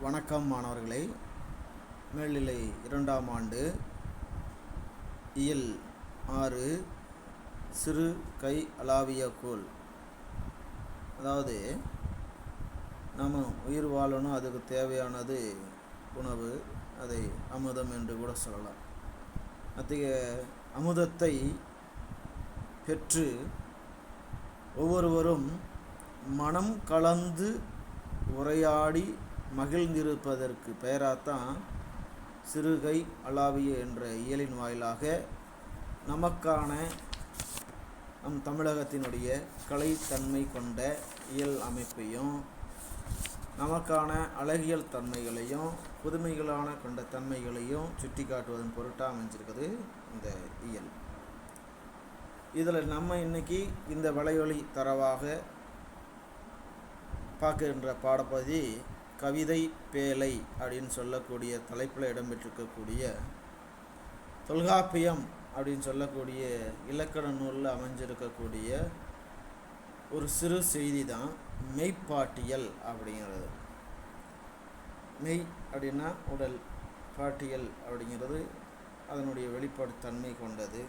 வணக்கம் மாணவர்களே. மேல்நிலை 2ஆம் ஆண்டு இயல் 6 சிறு கை அளாவிய கோல். அதாவது நம்ம உயிர் வாழணும், அதுக்கு தேவையானது உணவு, அதை அமுதம் என்று கூட சொல்லலாம். அத்தகைய அமுதத்தை பெற்று ஒவ்வொருவரும் மனம் கலந்து உரையாடி மகிழ்ந்திருப்பதற்கு பெயராத்தான் சிறுகை அளாவிய என்ற இயலின் வாயிலாக நமக்கான நம் தமிழகத்தினுடைய கலைத்தன்மை கொண்ட இயல் அமைப்பையும் நமக்கான அழகியல் தன்மைகளையும் புதுமைகளான கொண்ட தன்மைகளையும் சுட்டி காட்டுவதன் பொருட்டாக அமைஞ்சிருக்குது இந்த இயல். இதில் நம்ம இன்னைக்கு இந்த வலையொலி தரவாக பார்க்கின்ற பாடப்பகுதி கவிதை பேழை அப்படின்னு சொல்லக்கூடிய தலைப்பில் இடம்பெற்றிருக்கக்கூடிய தொல்காப்பியம் அப்படின்னு சொல்லக்கூடிய இலக்கண நூலில் அமைஞ்சிருக்கக்கூடிய ஒரு சிறு செய்தி தான் மெய்ப்பாட்டியல் அப்படிங்கிறது. மெய் அப்படின்னா உடல், பாட்டியல் அப்படிங்கிறது அதனுடைய வெளிப்பாடு தன்மை கொண்டது.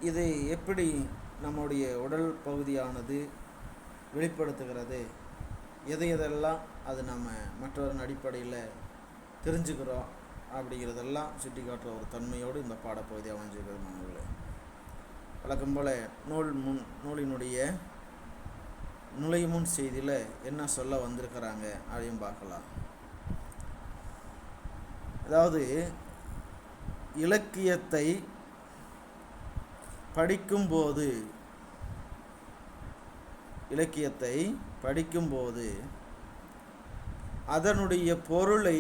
இது எப்படி நம்முடைய உடல் பகுதியானது வெளிப்படுத்துகிறது, எதையெல்லாம் அது நம்ம மற்றொரு அடிப்படையில் தெரிஞ்சுக்கிறோம் அப்படிங்கிறதெல்லாம் சுட்டி காட்டுற ஒரு தன்மையோடு இந்த பாடப்பகுதி அமைஞ்சிருக்கிறது. மாணவர்களே, வழக்கம் போல் நூலினுடைய நுழைமுன் செய்தியில் என்ன சொல்ல வந்திருக்கிறாங்க அப்படின்னு பார்க்கலாம். அதாவது இலக்கியத்தை படிக்கும்போது அதனுடைய பொருளை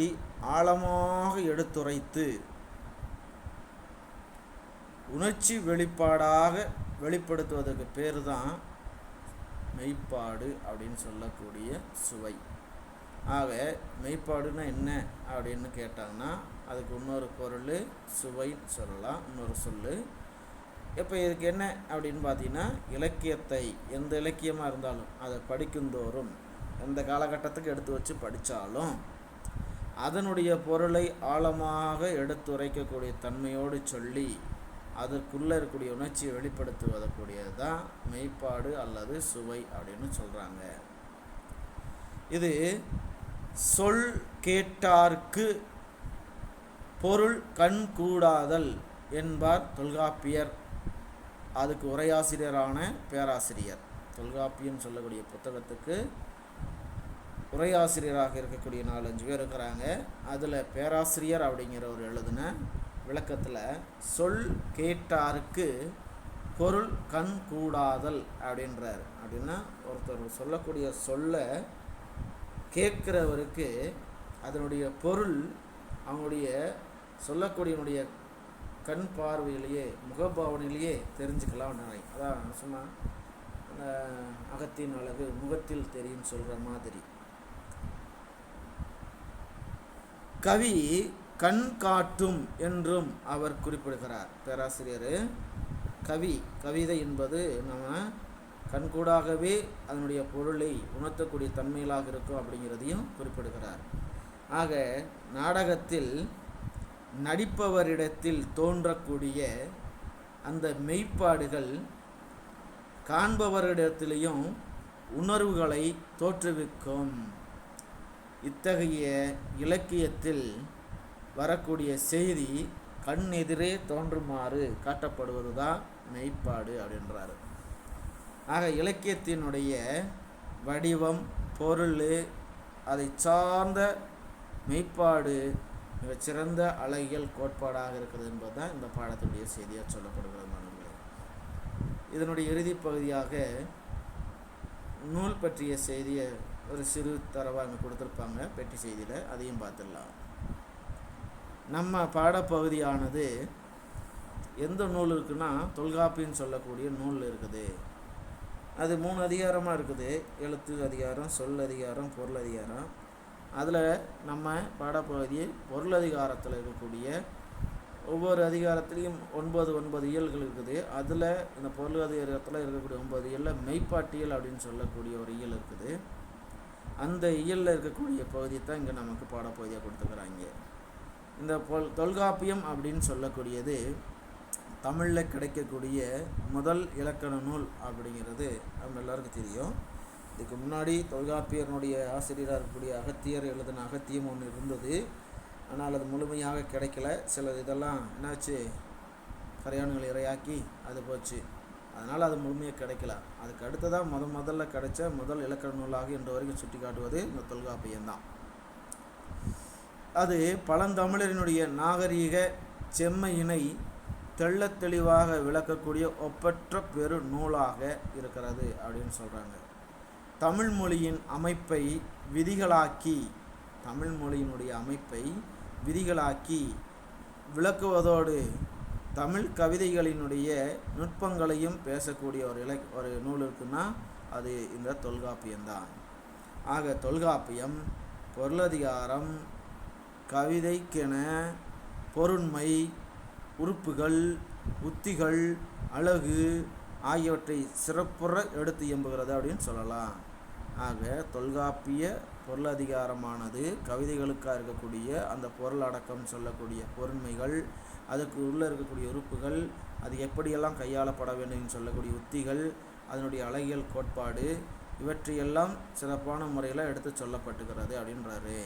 ஆழமாக எடுத்துரைத்து உணர்ச்சி வெளிப்பாடாக வெளிப்படுத்துவதற்கு பேர் தான் மெய்ப்பாடு அப்படின்னு சொல்லக்கூடிய சுவை. ஆக மெய்ப்பாடுன்னா என்ன அப்படின்னு கேட்டாங்கன்னா அதுக்கு இன்னொரு பொருள் சுவைன்னு சொல்லலாம், இன்னொரு சொல்லு. இப்போ இதுக்கு என்ன அப்படின்னு பார்த்தீங்கன்னா, இலக்கியத்தை எந்த இலக்கியமாக இருந்தாலும் அதை படிக்குந்தோறும் எந்த காலகட்டத்துக்கு எடுத்து வச்சு படித்தாலும் அதனுடைய பொருளை ஆழமாக எடுத்துரைக்கக்கூடிய தன்மையோடு சொல்லி அதற்குள்ளே இருக்கக்கூடிய உணர்ச்சியை வெளிப்படுத்துவதற்குரியது தான் மெய்ப்பாடு அல்லது சுவை அப்படின்னு சொல்கிறாங்க. இது சொல் கேட்டார்க்கு பொருள் கண் கூடாதல் என்பார் தொல்காப்பியர். அதுக்கு உரையாசிரியரான பேராசிரியர், தொல்காப்பியம் சொல்லக்கூடிய புத்தகத்துக்கு உரையாசிரியராக இருக்கக்கூடிய 4-5 பேர் இருக்கிறாங்க. அதில் பேராசிரியர் அப்படிங்கிறவர் எழுதின விளக்கத்தில் சொல் கேட்டாருக்கு பொருள் கண் கூடாதல் அப்படின்றார். அப்படின்னா ஒருத்தர் சொல்லக்கூடிய சொல்ல கேட்குறவருக்கு அதனுடைய பொருள் அவங்களுடைய சொல்லக்கூடியனுடைய கண் பார்வையிலேயே முகபாவனையிலேயே தெரிஞ்சுக்கலாம். அதான் சும்மா அகத்தின் அழகு முகத்தில் தெரியும் சொல்கிற மாதிரி. கவி கண் காட்டும் என்றும் அவர் குறிப்பிடுகிறார். பேராசிரியர் கவிதை என்பது நம்ம கண்கூடாகவே அதனுடைய பொருளை உணர்த்தக்கூடிய தன்மையிலாக இருக்கும் அப்படிங்கிறதையும் குறிப்பிடுகிறார். ஆக நாடகத்தில் நடிப்பவரிடத்தில் தோன்றக்கூடிய அந்த மெய்ப்பாடுகள் காண்பவரிடத்திலையும் உணர்வுகளை தோற்றுவிக்கும். இத்தகைய இலக்கியத்தில் வரக்கூடிய செய்தி கண் எதிரே தோன்றுமாறு காட்டப்படுவது தான் மெய்ப்பாடு அப்படின்றாரு. ஆக இலக்கியத்தினுடைய வடிவம், பொருள், அதை சார்ந்த மெய்ப்பாடு மிகச்சிறந்த அழகியல் கோட்பாடாக இருக்கிறது என்பது தான் இந்த பாடத்தினுடைய செய்தியாக சொல்லப்படுகிறது. மாணவர்களே, இதனுடைய இறுதி பகுதியாக நூல் பற்றிய செய்தியை ஒரு சிறு தரவாக அங்கே கொடுத்துருப்பாங்க பெட்டி செய்தியில், அதையும் பார்த்துடலாம். நம்ம பாடப்பகுதியானது எந்த நூல் இருக்குன்னா தொல்காப்பியன்னு சொல்லக்கூடிய நூல் இருக்குது. அது 3 அதிகாரமாக இருக்குது. எழுத்து அதிகாரம், சொல் அதிகாரம், பொருள் அதிகாரம். அதில் நம்ம பாடப்பகுதி பொருள் அதிகாரத்தில் இருக்கக்கூடிய ஒவ்வொரு அதிகாரத்துலேயும் 9 இயல்கள் இருக்குது. அதில் இந்த பொருள் அதிகாரத்தில் இருக்கக்கூடிய 9 இயலில் மெய்ப்பாட்டியல் அப்படின்னு சொல்லக்கூடிய ஒரு இயல் இருக்குது. அந்த இயலில் இருக்கக்கூடிய பகுதி தான் இங்கே நமக்கு பாடப்பகுதியாக கொடுத்துக்கிறாங்க. இந்த தொல்காப்பியம் அப்படின்னு சொல்லக்கூடியது தமிழில் கிடைக்கக்கூடிய முதல் இலக்கண நூல் அப்படிங்கிறது நம்ம எல்லாருக்கும் தெரியும். இதுக்கு முன்னாடி தொல்காப்பியனுடைய ஆசிரியராக இருக்கக்கூடிய அகத்தியர் எழுதின அகத்தியம் ஒன்று இருந்தது. ஆனால் அது முழுமையாக கிடைக்கல. சில இதெல்லாம் என்னாச்சு, கரையான்கள் இரையாக்கி அது போச்சு. அதனால் அது முழுமையாக கிடைக்கல. அதுக்கு அடுத்ததாக முதல்ல கிடைச்ச முதல் இலக்கண நூலாக இன்று வரைக்கும் சுட்டி காட்டுவது இந்த தொல்காப்பியம்தான். அது பழந்தமிழரினுடைய நாகரீக செம்மையினை தெள்ளத் தெளிவாக விளக்கக்கூடிய ஒப்பற்ற பெரு நூலாக இருக்கிறது அப்படின்னு சொல்கிறாங்க. தமிழ் மொழியின் அமைப்பை விதிகளாக்கி, தமிழ் மொழியினுடைய அமைப்பை விதிகளாக்கி விளக்குவதோடு தமிழ் கவிதைகளினுடைய நுட்பங்களையும் பேசக்கூடிய ஒரு நூல் இருக்குன்னா அது இந்த தொல்காப்பியம்தான். ஆக தொல்காப்பியம் பொருளதிகாரம், கவிதைக்கென பொருண்மை, உறுப்புகள், உத்திகள், அழகு ஆகியவற்றை சிறப்புற எடுத்து இயம்புகிறது அப்படின்னு சொல்லலாம். ஆக தொல்காப்பிய பொருளதிகாரமானது கவிதைகளுக்காக இருக்கக்கூடிய அந்த பொருளடக்கம் சொல்லக்கூடிய பொருண்மைகள், அதுக்கு உள்ளே இருக்கக்கூடிய உறுப்புகள், அது எப்படியெல்லாம் கையாளப்பட வேண்டும் சொல்லக்கூடிய உத்திகள், அதனுடைய அழகியல் கோட்பாடு, இவற்றையெல்லாம் சிறப்பான முறையில் எடுத்து சொல்லப்பட்டுகிறது அப்படின்றாரு.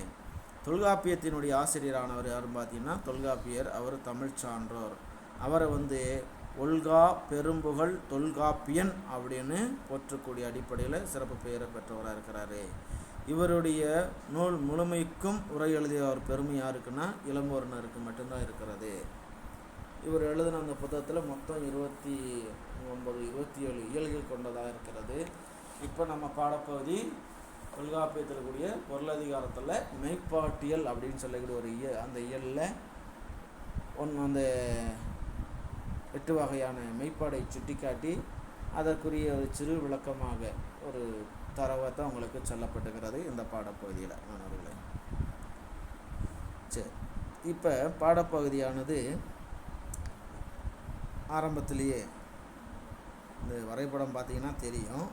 தொல்காப்பியத்தினுடைய ஆசிரியரானவர் யாருன்னு பார்த்தீங்கன்னா தொல்காப்பியர். அவர் தமிழ் சான்றோர். அவரை ஒல்கா பெரும்புகழ் தொல்காப்பியன் அப்படின்னு போற்றக்கூடிய அடிப்படையில் சிறப்பு பெயரை பெற்றவராக இருக்கிறாரு. இவருடைய நூல் முழுமைக்கும் உரை எழுதிய ஒரு பெருமை யாருக்குன்னா இளம்பூரணருக்கு மட்டும்தான் இருக்கிறது. இவர் எழுதின அந்த புத்தகத்தில் மொத்தம் 27 இயல்கள் கொண்டதாக இருக்கிறது. இப்போ நம்ம பாடப்பகுதி தொல்காப்பியத்தில் கூடிய பொருளதிகாரத்தில் மெய்ப்பாட்டியல் அப்படின்னு சொல்லக்கூடிய ஒரு அந்த இயலில் அந்த 8 வகையான மெய்ப்பாடை சுட்டிக்காட்டி அதற்குரிய ஒரு சிறு விளக்கமாக ஒரு தரவத்தை உங்களுக்கு சொல்லப்பட்டுகிறது இந்த பாடப்பகுதியில் மாணவர்களே. சரி, இப்போ பாடப்பகுதியானது ஆரம்பத்திலேயே இந்த வரைபடம் பார்த்தீங்கன்னா தெரியும்.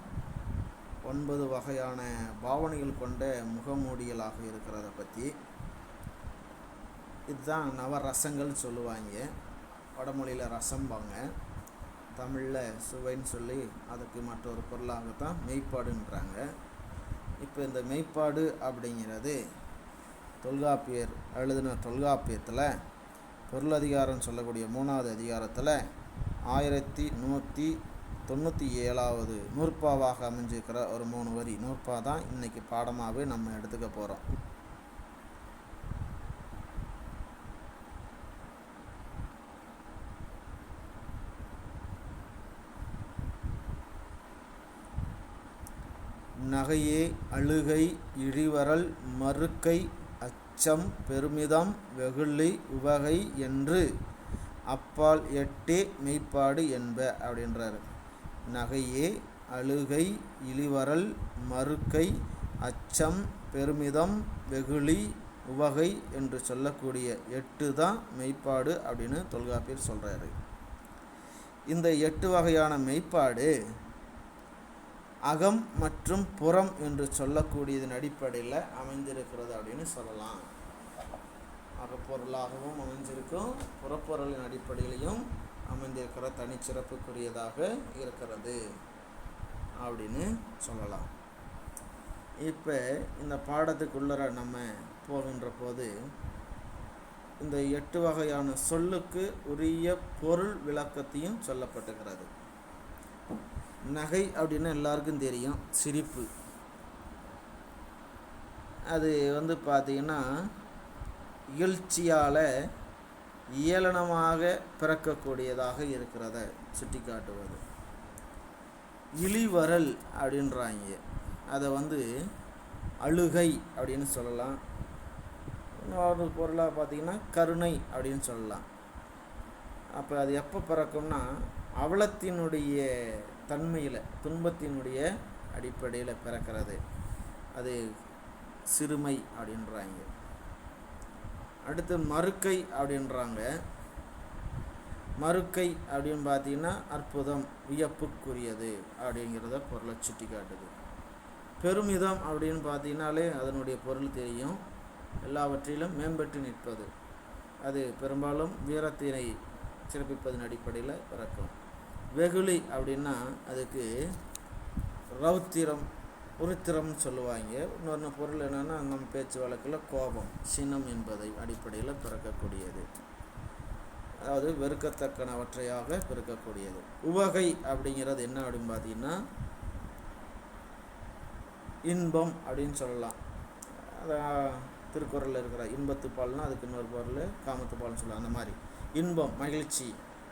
9 வகையான பாவனைகள் கொண்ட முகமூடிகளாக இருக்கிறத பற்றி. இதுதான் நவரசங்கள் சொல்லுவாங்க. வடமொழியில் ரசம்பாங்க, தமிழில் சுவைன்னு சொல்லி அதுக்கு மற்றொரு பொருளாகத்தான் மெய்ப்பாடுன்றாங்க. இப்போ இந்த மெய்ப்பாடு அப்படிங்கிறது தொல்காப்பியர் எழுதின தொல்காப்பியத்தில் பொருளதிகாரம் சொல்லக்கூடிய 3வது அதிகாரத்தில் 1197வது நூற்பாவாக அமைஞ்சிருக்கிற ஒரு 3 வரி நூற்பா தான் இன்றைக்கி பாடமாகவே நம்ம எடுத்துக்க போகிறோம். நகையே அழுகை இழிவரல் மறுக்கை அச்சம் பெருமிதம் வெகுளி உவகை என்று அப்பால் 8 மெய்ப்பாடு என்ப அப்படின்றாரு. நகையே அழுகை இழிவரல் மறுக்கை அச்சம் பெருமிதம் வெகுளி உவகை என்று சொல்லக்கூடிய 8 தான் மெய்ப்பாடு அப்படின்னு தொல்காப்பியர் சொல்கிறாரு. இந்த 8 வகையான மெய்ப்பாடு அகம் மற்றும் புறம் என்று சொல்லக்கூடியதன் அடிப்படையில் அமைந்திருக்கிறது அப்படின்னு சொல்லலாம். அகப்பொருளாகவும் அமைஞ்சிருக்கும், புறப்பொருளின் அடிப்படையிலையும் அமைந்திருக்கிற தனிச்சிறப்புக்குரியதாக இருக்கிறது அப்படின்னு சொல்லலாம். இப்போ இந்த பாடத்துக்குள்ளர நம்ம போகின்ற போது இந்த 8 வகையான சொல்லுக்கு உரிய பொருள் விளக்கத்தையும் சொல்லப்பட்டுகிறது. நகை அப்படின்னு எல்லாருக்கும் தெரியும், சிரிப்பு. அது பார்த்திங்கன்னா இகழ்ச்சியால் இயலனமாக பிறக்கக்கூடியதாக இருக்கிறத சுட்டி காட்டுவது. இழிவரல் அப்படின்றாங்க, அதை அழுகை அப்படின்னு சொல்லலாம். இன்னொரு பொருளாக பார்த்திங்கன்னா கருணை அப்படின்னு சொல்லலாம். அப்போ அது எப்போ பிறக்கும்னா அவலத்தினுடைய தன்மையில், துன்பத்தினுடைய அடிப்படையில் பிறக்கிறது. அது சிறுமை அப்படின்றாங்க. அடுத்து மறுக்கை அப்படின்றாங்க. மறுக்கை அப்படின்னு பார்த்தீங்கன்னா அற்புதம், வியப்புக்குரியது அப்படிங்கிறத பொருளை சுட்டி காட்டுது. பெருமிதம் அப்படின்னு பார்த்தீங்கன்னாலே அதனுடைய பொருள் தெரியும். எல்லாவற்றிலும் மேம்பட்டு நிற்பது. அது பெரும்பாலும் வீரத்தினை சிறப்பிப்பதன் அடிப்படையில் பிறக்கும். வெகுளி அப்படின்னா அதுக்கு ரௌத்திரம், உருத்திரம்னு சொல்லுவாங்க. இன்னொன்று பொருள் என்னென்னா நம்ம பேச்சு வழக்கில் கோபம், சினம் என்பதை அடிப்படையில் பிறக்கக்கூடியது. அதாவது வெறுக்கத்தக்கனவற்றையாக பிறக்கக்கூடியது. உவகை அப்படிங்கிறது என்ன அப்படின்னு பார்த்தீங்கன்னா இன்பம் அப்படின்னு சொல்லலாம். திருக்குறளில் இருக்கிற இன்பத்து பால்னால் அதுக்கு இன்னொரு பொருள் காமத்து பால்னு சொல்லலாம். அந்த மாதிரி இன்பம், மகிழ்ச்சி,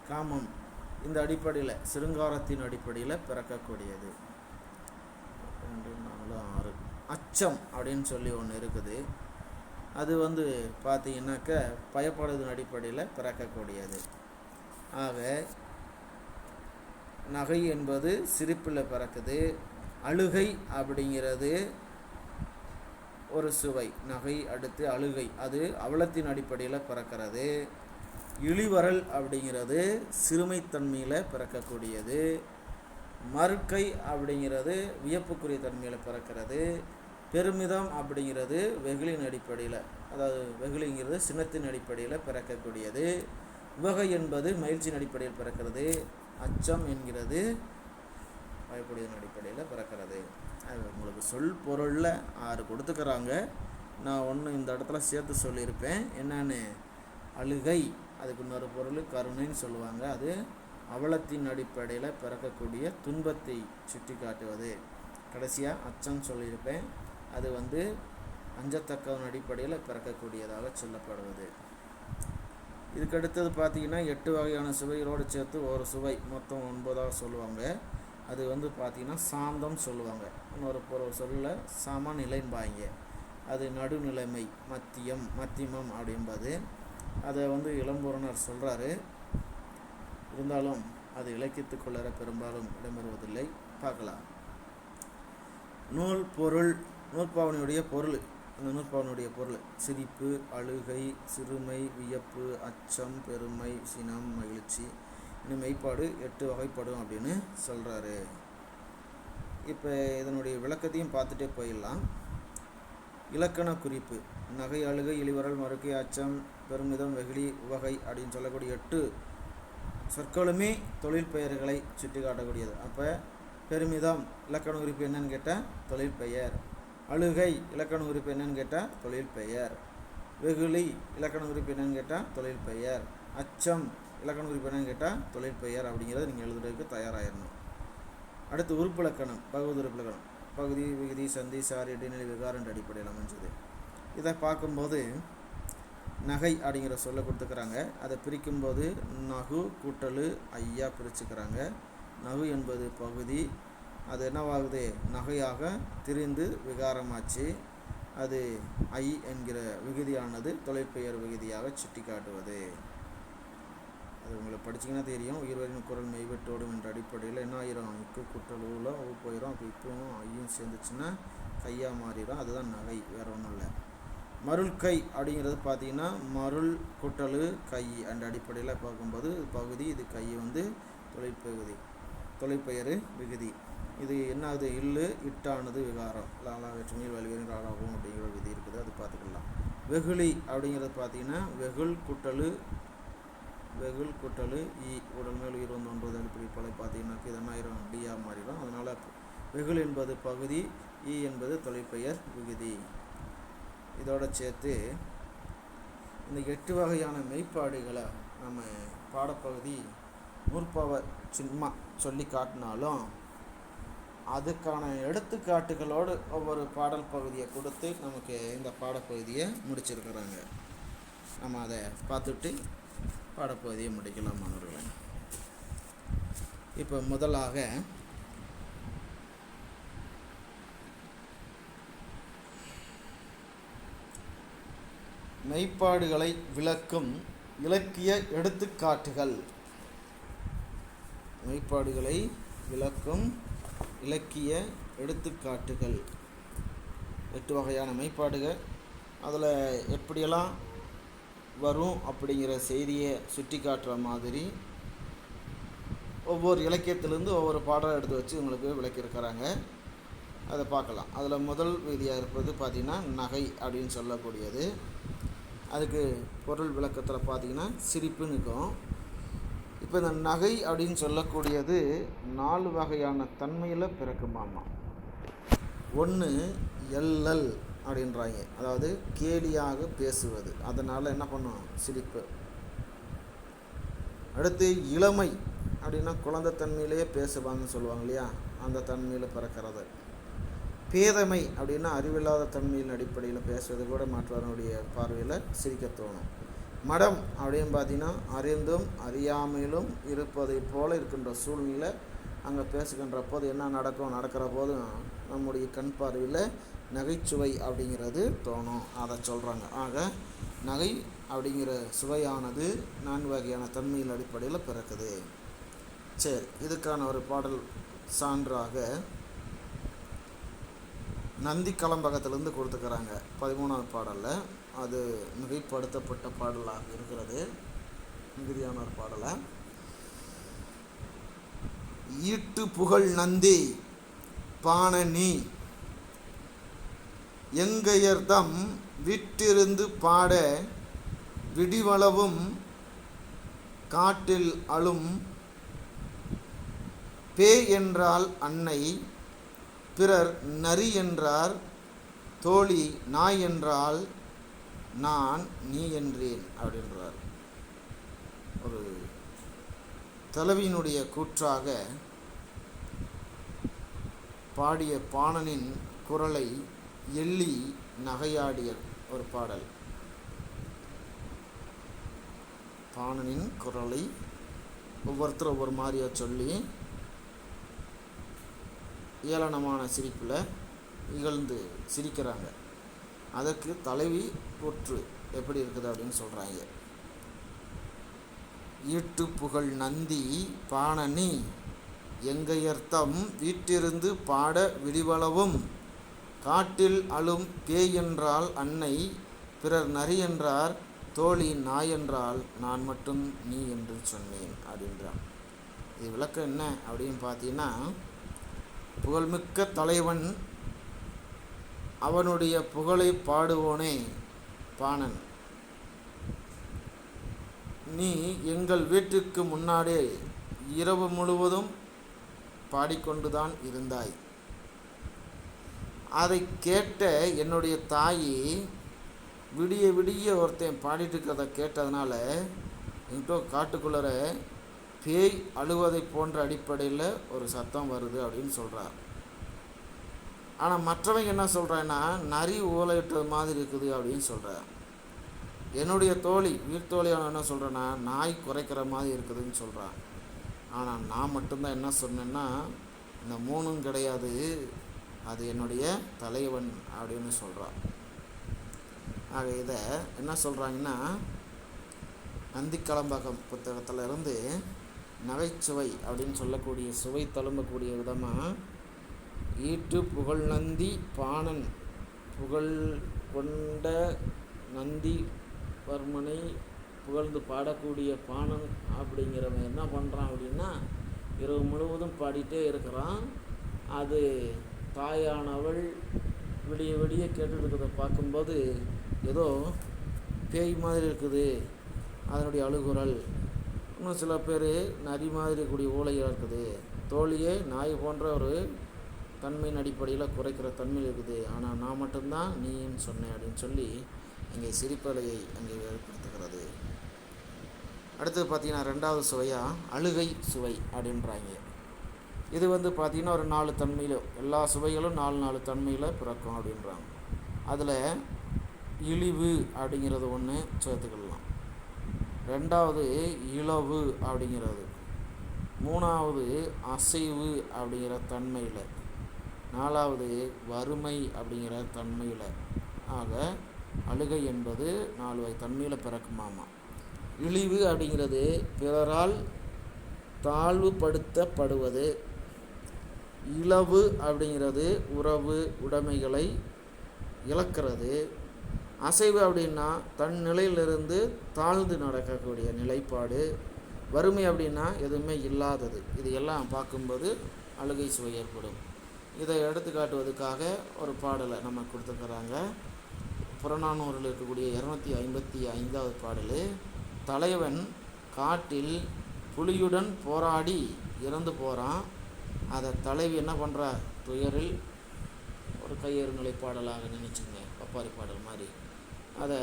காமம் இந்த அடிப்படையில் சிருங்காரத்தின் அடிப்படையில் பிறக்கக்கூடியது. 2, 4, 6 அச்சம் அப்படின்னு சொல்லி ஒன்று இருக்குது. அது பார்த்தீங்கன்னாக்க பயப்படுவதன் அடிப்படையில் பிறக்கக்கூடியது. ஆக நகை என்பது சிரிப்பில் பிறக்குது. அழுகை அப்படிங்கிறது ஒரு சுவை. நகை அடுத்து அழுகை, அது அவலத்தின் அடிப்படையில் பிறக்கிறது. இழிவரல் அப்படிங்கிறது சிறுமைத்தன்மையில் பிறக்கக்கூடியது. மறுக்கை அப்படிங்கிறது வியப்புக்குரிய தன்மையில் பிறக்கிறது. பெருமிதம் அப்படிங்கிறது வெகுளின் அடிப்படையில், அதாவது வெகுளிங்கிறது சின்னத்தின் அடிப்படையில் பிறக்கக்கூடியது. உவகை என்பது மகிழ்ச்சியின் அடிப்படையில் பிறக்கிறது. அச்சம் என்கிறது பயப்படுவதன் அடிப்படையில் பிறக்கிறது. அது உங்களுக்கு சொல் பொருளில் 6 கொடுத்துக்கிறாங்க. நான் ஒன்று இந்த இடத்துல சேர்த்து சொல்லியிருப்பேன். என்னன்னு, அழுகை அதுக்கு இன்னொரு பொருள் கருணைன்னு சொல்லுவாங்க. அது அவலத்தின் அடிப்படையில் பிறக்கக்கூடிய துன்பத்தை சுட்டி காட்டுவது. கடைசியாக அச்சம் சொல்லியிருப்பேன். அது அஞ்சத்தக்கவன் அடிப்படையில் பிறக்கக்கூடியதாக சொல்லப்படுவது. இதுக்கடுத்தது பார்த்தீங்கன்னா 8 வகையான சுவைகளோடு சேர்த்து ஒரு சுவை, மொத்தம் 9ஆக சொல்லுவாங்க. அது பார்த்தீங்கன்னா சாந்தம் சொல்லுவாங்க. இன்னொரு பொருள் சொல்ல சமநிலைம்பாங்க. அது நடுநிலைமை, மத்தியமம் அப்படின்பது. அதை இளம்பூரணர் சொல்கிறாரு. இருந்தாலும் அது இலக்கியத்துக்குள்ளர பெரும்பாலும் இடம்பெறுவதில்லை. பார்க்கலாம். நூற்பாவனையுடைய பொருள். அந்த நூற்பாவனையுடைய பொருள் சிரிப்பு, அழுகை, சிறுமை, வியப்பு, அச்சம், பெருமை, சினம், மகிழ்ச்சி. இன்னும் மெய்ப்பாடு 8 வகைப்படும் அப்படின்னு சொல்கிறாரு. இப்போ இதனுடைய விளக்கத்தையும் பார்த்துட்டே போயிடலாம். இலக்கண குறிப்பு. நகை, அழுகை, இழிவரல், மறுக்கை, அச்சம், பெருமிதம், வெகுளி, உவகை அப்படின்னு சொல்லக்கூடிய 8 சொற்களுமே தொழில் பெயர்களை சுட்டி காட்டக்கூடியது. அப்போ பெருமிதம் இலக்கண குறிப்பு என்னன்னு கேட்டால் தொழில் பெயர். அழுகை இலக்கண குறிப்பு என்னன்னு கேட்டால் தொழில் பெயர். வெகுளி இலக்கண குறிப்பு என்னன்னு கேட்டால் தொழில் பெயர். அச்சம் இலக்கண குறிப்பு என்னன்னு கேட்டால் தொழில் பெயர். அப்படிங்கிறத நீங்கள் எழுதுறதுக்கு தயாராகிடணும். அடுத்து உறுப்பிலக்கணம், பகுதி உறுப்பிலக்கணம். பகுதி, விகுதி, சந்தி, சாரி, இடைநிலை, விகாரம் அடிப்படையில் அமைஞ்சது. இதை பார்க்கும்போது நகை அப்படிங்கிற சொல்ல கொடுத்துக்கிறாங்க. அதை பிரிக்கும்போது நகு கூட்டலு ஐயா பிரிச்சுக்கிறாங்க. நகு என்பது பகுதி. அது என்னவாகுது, நகையாக திரிந்து விகாரமாச்சு. அது ஐ என்கிற விகுதியானது தொழிற்பெயர் விகுதியாக சுட்டி காட்டுவது. அது உங்களுக்கு படிச்சிங்கன்னா தெரியும். உயிர்வரின் குரல் மெய்வெட்டோடும் என்ற அடிப்படையில் என்ன ஆயிரும், இக்கு கூட்டலுல போயிடும். அப்போ இப்பவும் ஐயும் சேர்ந்துச்சுன்னா கையாக மாறிடும். அதுதான் நகை, வேறு ஒன்றும் இல்லை. மருள்கை அப்படிங்கிறது பார்த்தீங்கன்னா மருள் கூட்டலு கை என்ற அடிப்படையில் பார்க்கும்போது பகுதி. இது கை தொழிற்பெயர் விகுதி. இது என்னாகுது, இல்லு இட்டானது விகாரம். லாலா வேற்றுமையில் வலிவரின் ராலாகும் அப்படிங்கிற விதி இருக்குது. அது பார்த்துக்கலாம். வெகுளி அப்படிங்கிறது பார்த்தீங்கன்னா வெகுள் கூட்டலு இ உடல் மேல் 29 அடிப்படை பார்த்தீங்கன்னாக்க இது என்னாயிரம் டியாக மாறிடும். அதனால் வெகுள் என்பது பகுதி, இ என்பது தொழிற்பெயர் விகுதி. இதோடு சேர்த்து இந்த 8 வகையான மெய்ப்பாடுகளை நம்ம பாடப்பகுதி நூற்பாவை சும்மா சொல்லி காட்டினாலும் அதுக்கான எடுத்துக்காட்டுகளோடு ஒவ்வொரு பாடல் பகுதியை கொடுத்து நமக்கு இந்த பாடப்பகுதியை முடிச்சிருக்கிறாங்க. நம்ம அதை பார்த்துட்டு பாடப்பகுதியை முடிக்கலாம் மாணவர்களே. இப்போ முதலாக மெய்ப்பாடுகளை விளக்கும் இலக்கிய எடுத்துக்காட்டுகள். மெய்ப்பாடுகளை விளக்கும் இலக்கிய எடுத்துக்காட்டுகள். 8 வகையான மெய்ப்பாடுகள். அதில் எப்படியெல்லாம் வரும் அப்படிங்கிற செய்தியை சுட்டி காட்டுற மாதிரி ஒவ்வொரு இலக்கியத்திலேருந்து ஒவ்வொரு பாடலை எடுத்து வச்சு உங்களுக்கு விளக்கியிருக்கிறாங்க. அதை பார்க்கலாம். அதில் முதல் விதியாக இருப்பது பார்த்திங்கன்னா நகை அப்படின்னு சொல்லக்கூடியது. அதுக்கு பொருள் விளக்கத்தில் பார்த்திங்கன்னா சிரிப்புன்னு இருக்கும். இப்போ இந்த நகை அப்படின்னு சொல்லக்கூடியது 4 வகையான தன்மையில் பிறக்குமாமா. ஒன்று எல்லல் அப்படின்றாங்க, அதாவது கேலியாக பேசுவது, அதனால் என்ன பண்ணும், சிரிப்பு. அடுத்து இளமை அப்படின்னா குழந்தை தன்மையிலேயே பேசுவாங்கன்னு சொல்லுவாங்க இல்லையா, அந்த தன்மையில் பிறக்கிறது. பேதமை அப்படின்னா அறிவில்லாத தன்மையின் அடிப்படையில் பேசுவது கூட மற்றவர்களுடைய பார்வையில் சிரிக்க தோணும். மடம் அப்படின்னு பார்த்தீங்கன்னா அறிந்தும் அறியாமையிலும் இருப்பதை போல் இருக்கின்ற சூழ்நிலை அங்கே பேசுகின்ற போது என்ன நடக்கிற போதும் நம்முடைய கண் பார்வையில் நகைச்சுவை அப்படிங்கிறது தோணும், அதை சொல்கிறாங்க. ஆக நகை அப்படிங்கிற சுவையானது 4 வகையான தன்மையின் அடிப்படையில் பிறக்குது. சரி, இதுக்கான ஒரு பாடல் சான்றாக நந்தி கலம்பகத்திலேருந்து கொடுத்துக்கிறாங்க 13வது பாடலில். அது மிகைப்படுத்தப்பட்ட பாடலாக இருக்கிறது, மிகுதியான ஒரு பாடலை. ஈட்டு புகழ் நந்தி பாணனி எங்கையர்தம் விட்டிருந்து பாட விடிவளவும் காட்டில் அழும் பேய் என்றால் அன்னை, பிறர் நரி என்றார் தோழி, நாய் என்றால் நான் நீ என்றேன் அப்படின்றார். ஒரு தலைவியினுடைய கூற்றாக பாடிய பாணனின் குரலை எள்ளி நகையாடிய ஒரு பாடல். பாணனின் குரலை ஒவ்வொருத்தரும் ஒவ்வொரு மாதிரியா சொல்லி ஏளனமான சிரிப்பில் இகழ்ந்து சிரிக்கிறாங்க. அதற்கு தலைவி கூற்று எப்படி இருக்குது அப்படின்னு சொல்கிறாங்க. ஈட்டு புகழ் நந்தி பாணனி எங்கையர்த்தம் வீட்டிருந்து பாட விடிவளவும் காட்டில் அழும் பேய் என்றால் அன்னை, பிறர் நரி என்றார் தோழி, நாய் என்றால் நான் மட்டும் நீ என்று சொன்னேன் அப்படின்றான். இது விளக்கம் என்ன அப்படின்னு பார்த்தீங்கன்னா, புகழ்மிக்க தலைவன் அவனுடைய புகழை பாடுவோனே பாணன், நீ எங்கள் வீட்டுக்கு முன்னாடி இரவு முழுவதும் பாடிக்கொண்டுதான் இருந்தாய். அதை கேட்ட என்னுடைய தாயி விடிய விடிய ஒருத்தன் பாடிட்டு இருக்கிறத கேட்டதுனால என்கிட்ட காட்டுக்குள்ளற பேய் அழுவதை போன்ற அடிப்படையில் ஒரு சத்தம் வருது அப்படின்னு சொல்கிறார். ஆனால் மற்றவங்க என்ன சொல்கிறாங்கன்னா நரி ஊழையிட்டது மாதிரி இருக்குது அப்படின்னு சொல்கிறார். என்னுடைய தோழி வீர்த்தோழியான என்ன சொல்கிறேன்னா நாய் குறைக்கிற மாதிரி இருக்குதுன்னு சொல்கிறான். ஆனால் நான் மட்டும்தான் என்ன சொன்னேன்னா இந்த 3ம் கிடையாது, அது என்னுடைய தலைவன் அப்படின்னு சொல்கிறான். ஆக இதை என்ன சொல்கிறாங்கன்னா நந்தி கலம்பகம் புத்தகத்தில் இருந்து நகைச்சுவை அப்படின்னு சொல்லக்கூடிய சுவை தழும்பக்கூடிய விதமாக ஈட்டு புகழ் நந்தி பாணன் புகழ் கொண்ட நந்தி வர்மனை புகழ்ந்து பாடக்கூடிய பாணன் அப்படிங்கிறவன் என்ன பண்ணுறான் அப்படின்னா இரவு முழுவதும் பாடிட்டே இருக்கிறான். அது தாயானவள் விடிய விடிய கேட்டுட்டு இருக்கிறத பார்க்கும்போது ஏதோ பேய் மாதிரி இருக்குது அதனுடைய அழுகுரல். இன்னும் சில பேர் நரி மாதிரி கூடிய ஊழையாக இருக்குது, தோழியே நாய் போன்ற ஒரு தன்மையின் அடிப்படையில் குறைக்கிற தன்மையில் இருக்குது, ஆனால் நான் மட்டும்தான் நீன்னு சொன்னேன் அப்படின்னு சொல்லி அங்கே சிரிப்பலையை அங்கே ஏற்படுத்துகிறது. அடுத்தது பார்த்திங்கன்னா 2வது சுவையாக அழுகை சுவை அப்படின்றாங்க. இது பார்த்திங்கன்னா ஒரு 4 தன்மையில், எல்லா சுவைகளும் 4 தன்மையில் பிறக்கும் அப்படின்றாங்க. அதில் இழிவு அப்படிங்கிறது ஒன்று சேர்த்துக்கலாம், 2வது இளவு அப்படிங்கிறது, 3வது அசைவு அப்படிங்கிற தன்மையில், 4வது வறுமை அப்படிங்கிற தன்மையில். ஆக அழுகை என்பது 4 வகை தன்மையில் பிறக்குமாமா. இழிவு அப்படிங்கிறது பிறரால் தாழ்வுபடுத்தப்படுவது. இளவு அப்படிங்கிறது உறவு உடைமைகளை இழக்கிறது. அசைவு அப்படின்னா தன் நிலையிலிருந்து தாழ்ந்து நடக்கக்கூடிய நிலைப்பாடு. வறுமை அப்படின்னா எதுவுமே இல்லாதது. இது எல்லாம் பார்க்கும்போது அழுகை சுவை ஏற்படும். இதை எடுத்து காட்டுவதற்காக ஒரு பாடலை நம்ம கொடுத்துருக்குறாங்க. புறநானூறில் இருக்கக்கூடிய 255வது பாடல். தலைவன் காட்டில் புலியுடன் போராடி இறந்து போகிறான். அதை தலைவி என்ன பண்ணுறா, துயரில் ஒரு கையெறுநிலை பாடலாக நினச்சிங்க, பப்பாரி பாடல் மாதிரி, அதை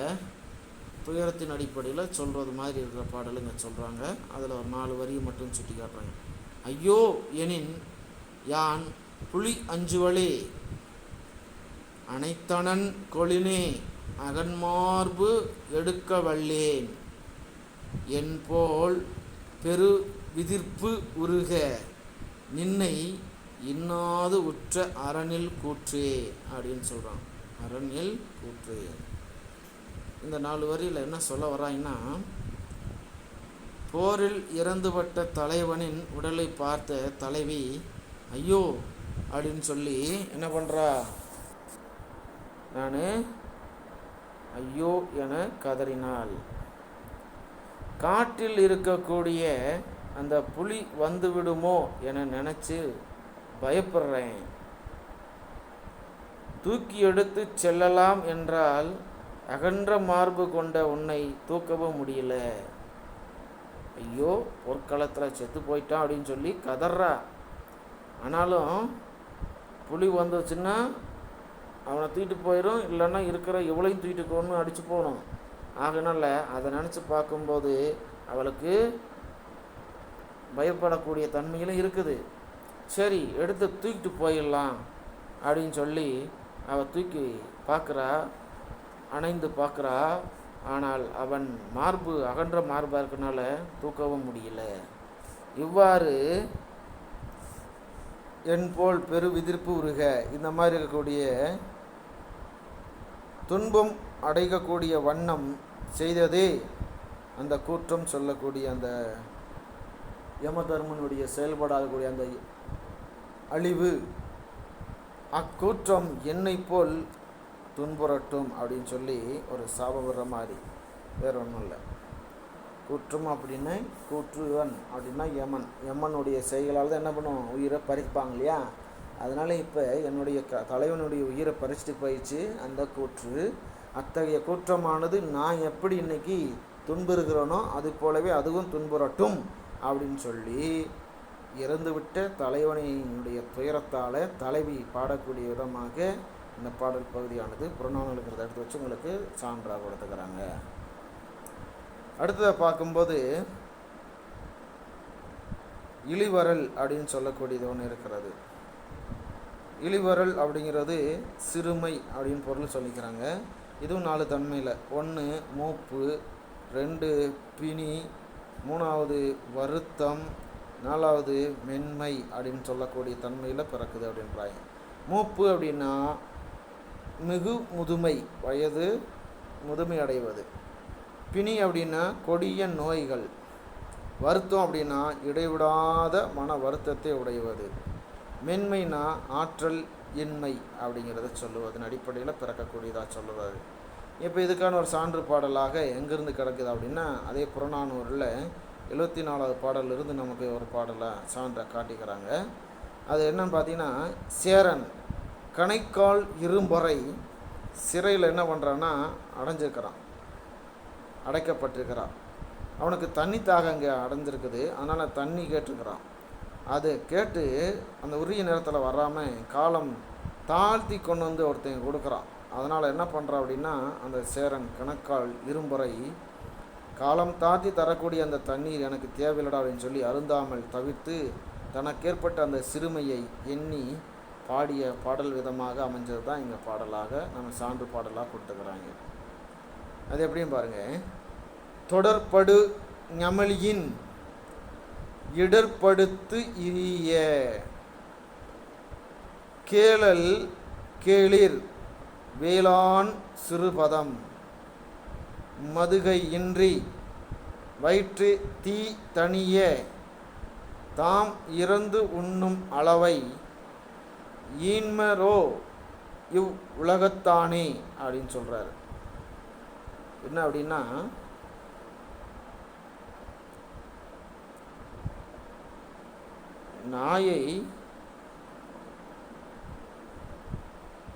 துயரத்தின் அடிப்படையில் சொல்கிறது மாதிரி இருக்கிற பாடலுங்க சொல்கிறாங்க. அதில் ஒரு 4 வரியை மட்டும் சுட்டி காட்டுறாங்க. ஐயோ எனின் யான் புலி அஞ்சுவளே அனைத்தனன் கொளினே அகன்மார்பு எடுக்க வல்லேன் என்போல் பெரு விதிர்ப்பு உருக நின்னை இன்னாது உற்ற அரணில் கூற்றே அப்படின்னு சொல்கிறான். அரணில் கூற்றே. இந்த 4 வரியில் என்ன சொல்ல வராங்கன்னா, போரில் இறந்துபட்ட தலைவனின் உடலை பார்த்த தலைவி ஐயோ அப்படின்னு சொல்லி என்ன பண்ணுறா, நான் ஐயோ என கதறினாள். காட்டில் இருக்கக்கூடிய அந்த புலி வந்து விடுமோ என நினச்சி பயப்படுறேன். தூக்கி எடுத்து செல்லலாம் என்றால் அகன்ற மார்பு கொண்ட உன்னை தூக்கவும் முடியல. ஐயோ பொற்களத்தில் செத்து போயிட்டான் அப்படின்னு சொல்லி கதறா. ஆனாலும் புலி வந்துச்சுன்னா அவனை தூக்கிட்டு போயிடும், இல்லைன்னா இருக்கிற எவ்வளையும் தூக்கிட்டுக்கோன்னு அடித்து போகணும். ஆகனால அதை நினச்சி பார்க்கும்போது அவளுக்கு பயப்படக்கூடிய தன்மையிலும் இருக்குது. சரி எடுத்து தூக்கிட்டு போயிடலாம் அப்படின்னு சொல்லி அவள் தூக்கி பார்க்குறா, அணைந்து பார்க்குறா. ஆனால் அவன் மார்பு அகன்ற மார்பாக இருக்கனால தூக்கவும் முடியல. இவ்வாறு என் போல் பெரு விதிர்ப்பு உருக, இந்த மாதிரி இருக்கக்கூடிய துன்பம் அடையக்கூடிய வண்ணம் செய்ததே அந்த கூற்றம் சொல்லக்கூடிய அந்த யமதர்மனுடைய செயல்படாதக்கூடிய அந்த அழிவு. அக்கூற்றம் என்னை போல் துன்புறட்டும் அப்படின்னு சொல்லி ஒரு சாபம் வர்ற மாதிரி, வேற ஒன்றும் இல்லை. கூற்றம் அப்படின்னு கூற்றுவன் அப்படின்னா யமன். யமனுடைய செயலால் தான் என்ன பண்ணுவோம், உயிரை பறிப்பாங்க இல்லையா. அதனால் இப்போ என்னுடைய தலைவனுடைய உயிரை பறிச்சுட்டு போயிடுச்சு அந்த கூற்று. அத்தகைய கூற்றமானது நான் எப்படி இன்னைக்கு துன்புறுகிறேனோ அது போலவே அதுவும் துன்புறட்டும் அப்படின்னு சொல்லி இறந்துவிட்ட தலைவனினுடைய துயரத்தால் தலைவி பாடக்கூடிய விதமாக இந்த பாடல் பகுதியானது புறநானூறு இருக்கிறத எடுத்து வச்சு உங்களுக்கு சான்றாக கொடுத்துக்கிறாங்க. அடுத்ததை பார்க்கும்போது இழிவரல் அப்படின்னு சொல்லக்கூடியது ஒன்று இருக்கிறது. இழிவரல் அப்படிங்கிறது சிறுமை அப்படின்னு பொருள் சொல்லிக்கிறாங்க. இதுவும் 4 தன்மையில். 1 மூப்பு, 2 பிணி, 3வது வருத்தம், 4வது மென்மை அப்படின்னு சொல்லக்கூடிய தன்மையில் பிறக்குது அப்படின்றாங்க. மூப்பு அப்படின்னா மிகு முதுமை, வயது முதுமை அடைவது. பிணி அப்படின்னா கொடிய நோய்கள். வருத்தம் அப்படின்னா இடைவிடாத மன வருத்தத்தை உடையவது. மென்மைனா ஆற்றல் இன்மை அப்படிங்கிறத சொல்லுவதன் அடிப்படையில் பிறக்கக்கூடியதாக சொல்லுவார். இப்போ இதுக்கான ஒரு சான்று பாடலாக எங்கேருந்து கிடக்குது அப்படின்னா, அதே புறநானூறில் 74வது பாடலிருந்து நமக்கு ஒரு பாடலை சான்றை காட்டிக்கிறாங்க. அது என்னன்னு பார்த்தீங்கன்னா, சேரன் கணைக்கால் இரும்பறை சிறையில் என்ன பண்ணுறான்னா அடைஞ்சிருக்கிறான், அடைக்கப்பட்டிருக்கிறான். அவனுக்கு தண்ணி தாக அங்கே அடைஞ்சிருக்குது. அதனால் தண்ணி கேட்டிருக்கிறான். அது கேட்டு அந்த உரிய நேரத்தில் வராமல் காலம் தாழ்த்தி கொண்டு வந்து ஒருத்தன் கொடுக்குறான். அதனால் என்ன பண்ணுறான் அப்படின்னா, அந்த சேரன் கணக்கால் இரும்பறை காலம் தாழ்த்தி தரக்கூடிய அந்த தண்ணீர் எனக்கு தேவையில்லடா அப்படின்னு சொல்லி அருந்தாமல் தவிர்த்து தனக்கேற்பட்ட அந்த சிறுமையை எண்ணி பாடிய பாடல் விதமாக அமைஞ்சது தான் இங்கே பாடலாக நம்ம சான்று பாடலாக கொடுத்துக்கிறாங்க. அது எப்படின்னு பாருங்கள். தொடர்படு ஞமலியின் இடர்படுத்து இரிய கேளல் கேளிர் வேளாண் சிறுபதம் மதுகை இன்றி வயிற்று தீ தணிய தாம் இறந்து உண்ணும் அளவை ஈன்மரோ இவ் உலகத்தானே அப்படின்னு சொல்கிறாரு. என்ன அப்படின்னா, நாயை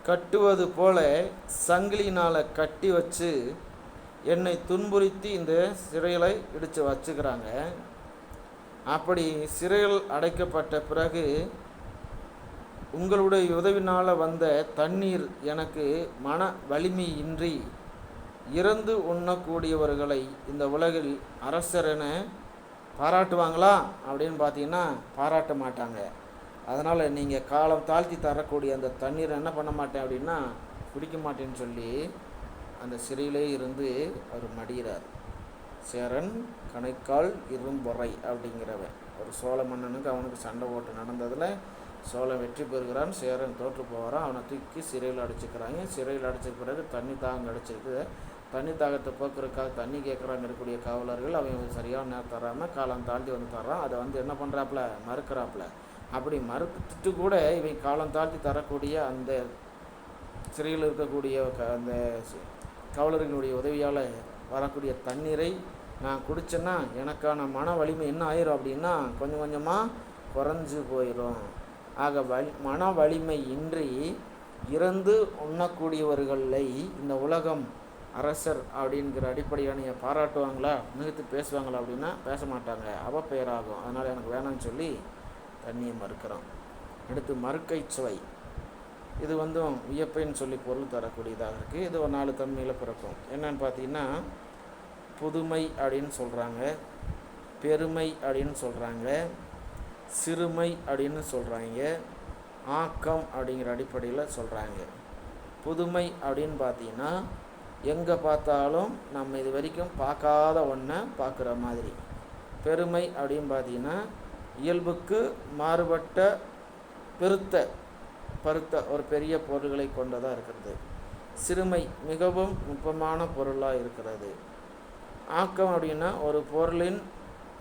கட்டுவது போல சங்கிலினால் கட்டி வச்சு என்னை துன்புறுத்தி இந்த சிறையில் இடித்து வச்சுக்கிறாங்க. அப்படி சிறையில் அடைக்கப்பட்ட பிறகு உங்களுடைய உதவினால் வந்த தண்ணீர் எனக்கு மன வலிமையின்றி இறந்து உண்ணக்கூடியவர்களை இந்த உலகில் அரசர் என பாராட்டுவாங்களா அப்படின்னு பார்த்தீங்கன்னா பாராட்ட மாட்டாங்க. அதனால் நீங்கள் காலம் தாழ்த்தி தரக்கூடிய அந்த தண்ணீரை என்ன பண்ண மாட்டேன் அப்படின்னா குடிக்க மாட்டேன்னு சொல்லி அந்த சிறையிலே இருந்து அவர் மடிகிறார். சேரன் கணைக்கால் இரும்பொறை அப்படிங்கிறவன் ஒரு சோழ மன்னனுக்கு அவனுக்கு சண்டை ஓட்டு நடந்ததில் சோழன் வெற்றி பெறுகிறான், சேரன் தோற்று போகிறான். அவனை தூக்கி சிறையில் அடைச்சிக்கிறாங்க. சிறையில் அடைச்ச பிறகு தண்ணி தாகம் அடைச்சிருக்கு. தண்ணி தாகத்தை போக்குறதுக்காக தண்ணி கேட்குறாங்க இருக்கக்கூடிய காவலர்கள். அவங்க சரியான நேரம் தராமல் காலம் தாழ்த்தி வந்து தர்றான். அதை என்ன பண்ணுறாப்புல மறுக்கிறாப்புல. அப்படி மறுத்துட்டு கூட இவன் காலம் தாழ்த்தி தரக்கூடிய அந்த சிறையில் இருக்கக்கூடிய அந்த காவலர்களுடைய உதவியால் வரக்கூடிய தண்ணீரை நான் குடித்தேன்னா எனக்கான மன வலிமை என்ன ஆயிரும் அப்படின்னா கொஞ்சம் கொஞ்சமாக குறைஞ்சு போயிடும். ஆக மன வலிமை இன்றி இறந்து உண்ணக்கூடியவர்களை இந்த உலகம் அரசர் அப்படிங்கிற அடிப்படையான பாராட்டுவாங்களா, மிகுத்து பேசுவாங்களா அப்படின்னா பேச மாட்டாங்க, அவப்பெயராகும். அதனால் எனக்கு வேணாம்னு சொல்லி தண்ணியை மறுக்கிறான். அடுத்து மறுக்கை சுவை. இது வியப்பைன்னு சொல்லி பொருள் தரக்கூடியதாக இருக்குது. இது ஒரு 4 தன்மையில் பிறக்கும். என்னன்னு பார்த்தீங்கன்னா புதுமை அப்படின்னு சொல்கிறாங்க, பெருமை அப்படின்னு சொல்கிறாங்க, சிறுமை அப்படின்னு சொல்கிறாங்க, ஆக்கம் அப்படிங்கிற அடிப்படையில் சொல்கிறாங்க. புதுமை அப்படின்னு பார்த்தீங்கன்னா எங்கே பார்த்தாலும் நம்ம இது வரைக்கும் பார்க்காத ஒன்றை பார்க்குற மாதிரி. பெருமை அப்படின்னு பார்த்தீங்கன்னா இயல்புக்கு மாறுபட்ட பருத்த ஒரு பெரிய பொருள்களை கொண்டதாக இருக்கிறது. சிறுமை மிகவும் நுட்பமான பொருளாக இருக்கிறது. ஆக்கம் அப்படின்னா ஒரு பொருளின்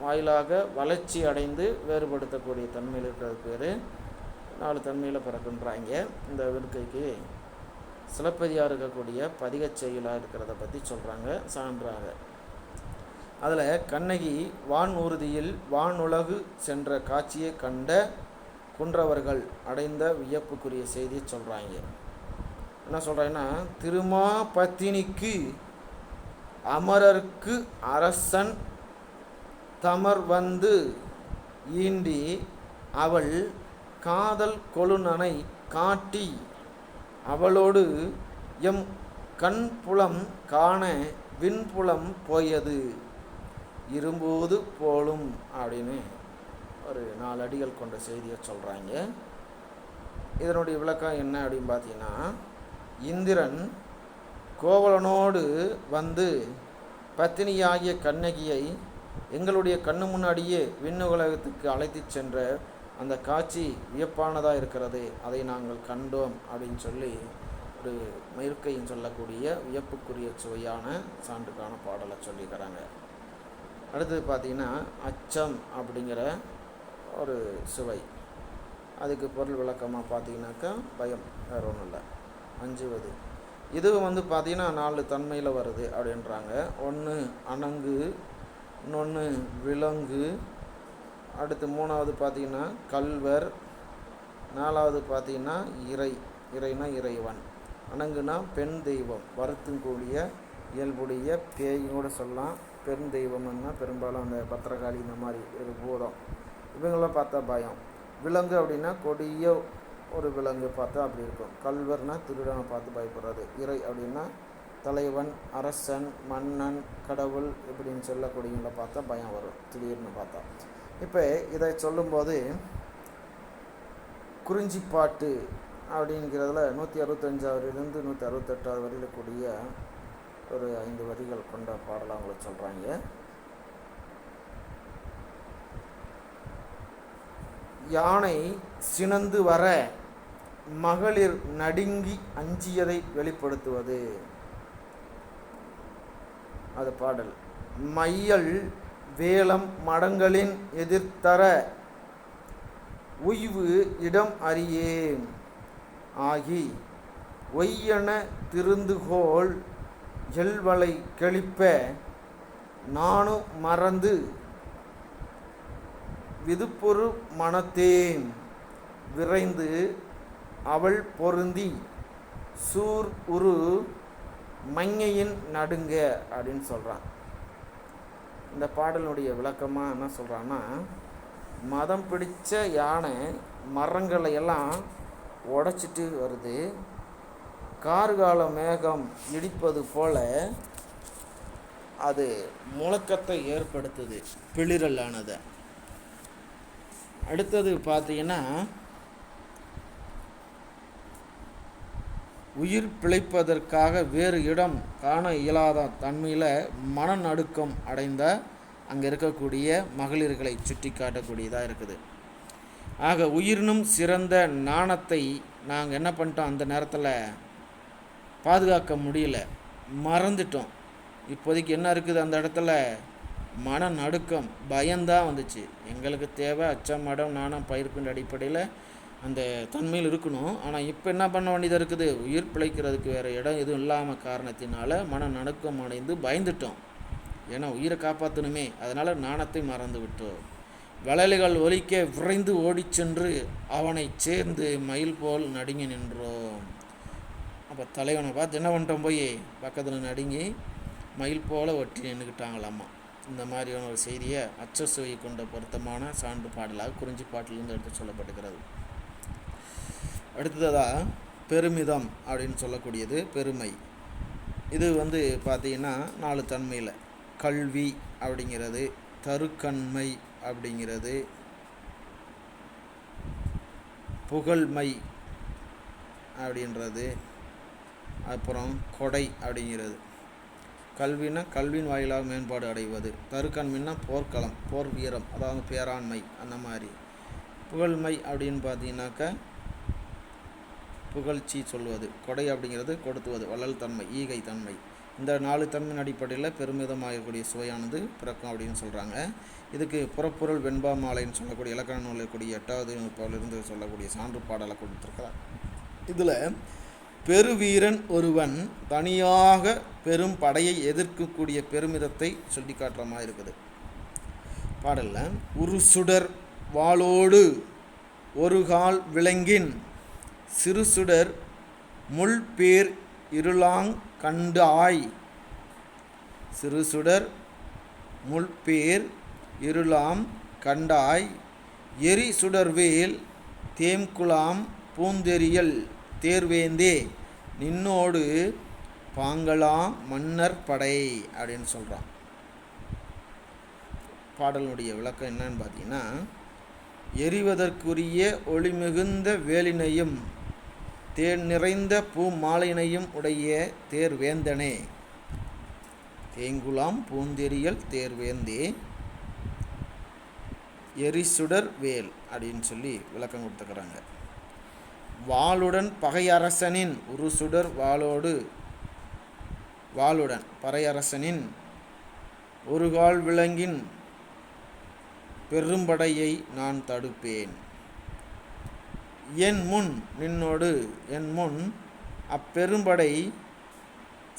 வாயிலாக வளர்ச்சி அடைந்து வேறுபடுத்தக்கூடிய தன்மையில் இருக்கிறது பேர். 4 தன்மையில் பிறக்குன்றாங்க. இந்த விடுக்கைக்கு சிலப்பதியாக இருக்கக்கூடிய பதிகச் செயலாக இருக்கிறத பற்றி சொல்கிறாங்க சான்றாக. அதில் கண்ணகி வான் ஊர்தியில் வானுலகு சென்ற காட்சியை கண்ட குன்றவர்கள் அடைந்த வியப்புக்குரிய செய்தியை சொல்கிறாங்க. என்ன சொல்கிறாங்கன்னா திருமா பத்தினிக்கு அமரர்க்கு அரசன் தமர் வந்து ஈண்டி அவள் காதல் கொழுநனை காட்டி அவளோடு எம் கண்புலம் காண விண்புலம் போயது இரும்போது போலும் அப்படின்னு ஒரு 4 அடிகள் கொண்ட செய்தியை சொல்கிறாங்க. இதனுடைய விளக்கம் என்ன அப்படின்னு பார்த்தீங்கன்னா இந்திரன் கோவலனோடு வந்து பத்தினியாகிய கண்ணகியை எங்களுடைய கண்ணு முன்னாடியே விண்ணுலகத்துக்கு அழைத்து சென்ற அந்த காட்சி வியப்பானதாக இருக்கிறது, அதை நாங்கள் கண்டோம் அப்படின்னு சொல்லி ஒரு மயிருக்கையும் சொல்லக்கூடிய வியப்புக்குரிய சுவையான சான்றுக்கான பாடலை சொல்லிக்கிறாங்க. அடுத்தது பார்த்திங்கன்னா அச்சம் அப்படிங்கிற ஒரு சுவை. அதுக்கு பொருள் விளக்கமாக பார்த்தீங்கன்னாக்கா பயம், வேறு ஒன்றும் இல்லை, அஞ்சுவது. இதுவும் பார்த்திங்கன்னா 4 தன்மையில் வருது அப்படின்றாங்க. ஒன்று அணங்கு, இன்னொன்று விலங்கு, அடுத்து 3வது பார்த்திங்கன்னா கல்வர், 4வது பார்த்திங்கன்னா இறைனா இறைவன், அணங்குனா பெண் தெய்வம், வருத்தக்கூடிய இயல்புடைய பேயும் கூட சொல்லலாம். பெண் தெய்வம்னா பெரும்பாலும் அந்த பத்திரகாளி இந்த மாதிரி இருக்கு பூதம், இவங்களாம் பார்த்தா பயம். விலங்கு அப்படின்னா கொடிய ஒரு விலங்கு பார்த்தா அப்படி இருக்கும். கல்வர்னா திருடனை பார்த்து பயப்படுறது. இறை அப்படின்னா தலைவன், அரசன், மன்னன், கடவுள் இப்படின்னு சொல்லக்கூடியவங்களை பார்த்தா பயம் வரும் திடீர்னு பார்த்தா. இப்போ இதை சொல்லும்போது குறிஞ்சிப்பாட்டு அப்படிங்கிறதுல 165 168 வரையில் கூடிய ஒரு 5 வரிகள் கொண்ட பாடலாம் அவங்களை சொல்கிறாங்க. யானை சினந்து வர மகளிர் நடுங்கி அஞ்சியதை வெளிப்படுத்துவது அது பாடல். மையல் வேலம் மடங்களின் எதிர்த்தர உய்வு இடம் அறியேன் ஆகி ஒய்யென திருந்துகோள் எல்வளை கெளிப்ப நானு மறந்து விதுப்பொரு மனத்தேன் விரைந்து அவள் பொருந்தி சூர் உரு மங்கையின் நடுங்க அப்படின்னு சொல்கிறான். இந்த பாடலுடைய விளக்கமாக என்ன சொல்கிறான்னா, மதம் பிடிச்ச யானை மரங்களை எல்லாம் உடைச்சிட்டு வருது, கார்கால மேகம் இடிப்பது போல அது முழக்கத்தை ஏற்படுத்துது, பிளிரலானதை. அடுத்தது பார்த்தீங்கன்னா, உயிர் பிழைப்பதற்காக வேறு இடம் காண இயலாத தன்மையில் மனநடுக்கம் அடைந்த அங்கே இருக்கக்கூடிய மகளிர்களை சுட்டி காட்டக்கூடியதாக இருக்குது. ஆக உயிரினும் சிறந்த நாணத்தை நாங்கள் என்ன பண்ணிட்டோம், அந்த நேரத்தில் பாதுகாக்க முடியல, மறந்துட்டோம். இப்போதைக்கு என்ன இருக்குது அந்த இடத்துல, மனநடுக்கம், பயம்தான் வந்துச்சு. எங்களுக்கு தேவை அச்சம், மடம், நாணம், பயிர்ப்பின் அடிப்படையில் அந்த தன்மையில் இருக்கணும். ஆனால் இப்போ என்ன பண்ண வேண்டியதாக இருக்குது, உயிர் பிழைக்கிறதுக்கு வேறு இடம் எதுவும் இல்லாமல் காரணத்தினால மனநடுக்கம் அடைந்து பயந்துட்டோம். ஏன்னா உயிரை காப்பாற்றணுமே, அதனால் நாணத்தை மறந்து விட்டோம். வளையல்கள் ஒலிக்க விரைந்து ஓடிச் சென்று அவனை சேர்ந்து மயில் போல் நடுங்கி நின்றோம். அப்போ தலைவனை பார்த்து என்ன பண்ணிட்டோம், போய் பக்கத்தில் நடுங்கி மயில் போல் ஒட்டி நின்றுக்கிட்டாங்களாம்மா. இந்த மாதிரியான ஒரு செய்தியை அச்சசுவை கொண்ட பொருத்தமான சான்று பாடலாக குறிஞ்சி பாட்டிலிருந்து எடுத்து சொல்லப்பட்டுகிறது. அடுத்ததாக பெருமிதம் அப்படின்னு சொல்லக்கூடியது பெருமை. இது பார்த்தீங்கன்னா 4 தன்மையில், கல்வி அப்படிங்கிறது, தருக்கண்மை அப்படிங்கிறது, புகழ்மை அப்படின்றது, அப்புறம் கொடை அப்படிங்கிறது. கல்வினா கல்வியின் வாயிலாக மேம்பாடு அடைவது, தருக்கண்மைன்னா போர்க்களம், போர் வீரம், அதாவது பேராண்மை அந்த மாதிரி. புகழ்மை அப்படின்னு பார்த்தீங்கன்னாக்கா புகழ்ச்சி சொல்வது, கொடை அப்படிங்கிறது கொடுத்துவது, வள்ளல் தன்மை, ஈகை தன்மை. இந்த 4 தன்மையின் அடிப்படையில் பெருமிதமாகக்கூடிய சுவையானது பிறக்கும் அப்படின்னு சொல்கிறாங்க. இதுக்கு புறப்பொருள் வெண்பா மாலைன்னு சொல்லக்கூடிய இலக்கண நூலக்கூடிய 8வது நூற்பாவிலிருந்து சொல்லக்கூடிய சான்று பாடலை கொடுத்துருக்கிறார். இதில் பெருவீரன் ஒருவன் தனியாக பெரும் படையை எதிர்க்கக்கூடிய பெருமிதத்தை சொல்லி காட்டுற மாதிரி இருக்குது பாடலில். ஒரு சுடர் வாளோடு ஒரு கால் விலங்கின் சிறு சுடர் முள் பேர் இருளாங் கண்டாய். சிறு சுடர் முள் பேர் இருளாம் கண்டாய், எரி சுடர்வேல் தேம்குலாம் பூந்தெரியல் தேர்வேந்தே நின்னோடு பாங்கலாம் மன்னர் படை அப்படின்னு சொல்கிறான். பாடலுடைய விளக்கம் என்னன்னு பார்த்தீங்கன்னா, எரிவதற்குரிய ஒளி மிகுந்த வேலினையும் தேன் நிறைந்த பூ மாலையினையும் உடைய தேர்வேந்தனே, தேங்குலாம் பூந்தெரியல் தேர்வேந்தே எரிசுடர் வேல் அப்படின்னு சொல்லி விளக்கம் கொடுத்துக்கிறாங்க. வாளுடன் பகையரசனின் ஒரு சுடர் வாளுடன் பறையரசனின் ஒரு கால் விலங்கின் பெரும்படையை நான் தடுப்பேன். என் முன் நின்னோடு, என் முன் அப்பெரும்படை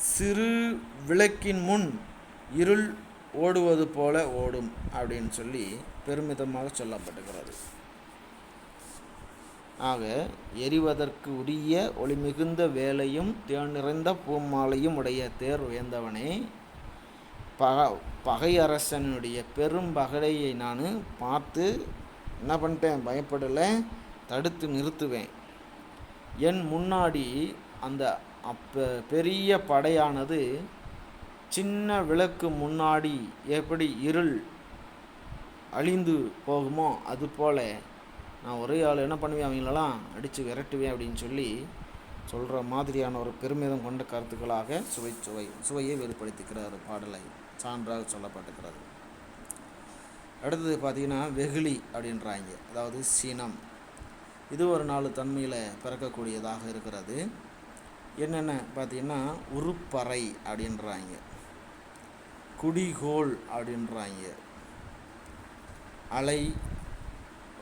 சிறு விளக்கின் முன் இருள் ஓடுவது போல ஓடும் அப்படின்னு சொல்லி பெருமிதமாக சொல்லப்பட்டுகிறது. ஆக எரிவதற்கு உரிய ஒளி மிகுந்த வேலையும் தேன் நிறைந்த பூமாலையும் உடைய தேர் வேந்தவனே, பகையரசனுடைய பெரும் பகையை நான் பார்த்து என்ன பண்ணிட்டேன், பயப்படலை, தடுத்து நிறுத்துவேன். என் முன்னாடி அந்த பெரிய படையானது சின்ன விளக்கு முன்னாடி எப்படி இருள் அழிந்து போகுமோ அதுபோல் நான் ஒரே ஆள் என்ன பண்ணுவேன், அவங்களெல்லாம் அடித்து விரட்டுவேன் அப்படின்னு சொல்லி சொல்கிற மாதிரியான ஒரு பெருமிதம் கொண்ட கருத்துக்களாக சுவையை வெளிப்படுத்திக்கிறார் பாடலை சான்றாக சொல்லப்பட்டுக்கிறது. அடுத்தது பார்த்திங்கன்னா வெகுளி அப்படின்றாங்க, அதாவது சீனம். இது ஒரு 4 தன்மையில் பிறக்கக்கூடியதாக இருக்கிறது. என்னென்ன பார்த்திங்கன்னா, உருப்பறை அப்படின்றாங்க, குடிகோள் அப்படின்றாங்க, அலை,